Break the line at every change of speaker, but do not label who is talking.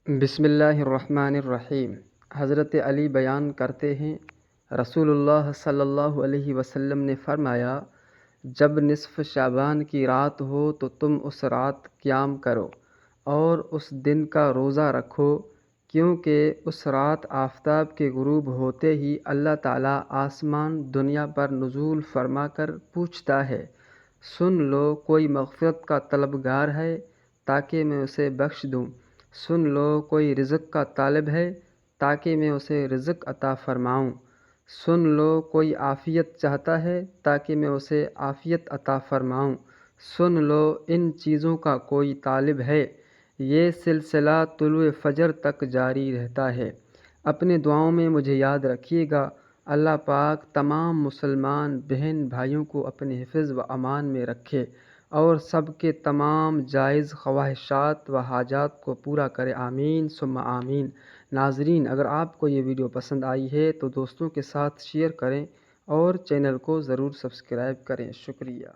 بسم اللہ الرحمن الرحیم۔ حضرت علی بیان کرتے ہیں، رسول اللہ صلی اللہ علیہ وسلم نے فرمایا، جب نصف شعبان کی رات ہو تو تم اس رات قیام کرو اور اس دن کا روزہ رکھو، کیونکہ اس رات آفتاب کے غروب ہوتے ہی اللہ تعالیٰ آسمان دنیا پر نزول فرما کر پوچھتا ہے، سن لو کوئی مغفرت کا طلبگار ہے تاکہ میں اسے بخش دوں، سن لو کوئی رزق کا طالب ہے تاکہ میں اسے رزق عطا فرماؤں، سن لو کوئی عافیت چاہتا ہے تاکہ میں اسے عافیت عطا فرماؤں، سن لو ان چیزوں کا کوئی طالب ہے۔ یہ سلسلہ طلوع فجر تک جاری رہتا ہے۔ اپنے دعاؤں میں مجھے یاد رکھیے گا۔ اللہ پاک تمام مسلمان بہن بھائیوں کو اپنے حفظ و امان میں رکھے اور سب کے تمام جائز خواہشات و حاجات کو پورا کرے، آمین ثم آمین۔ ناظرین، اگر آپ کو یہ ویڈیو پسند آئی ہے تو دوستوں کے ساتھ شیئر کریں اور چینل کو ضرور سبسکرائب کریں۔ شکریہ۔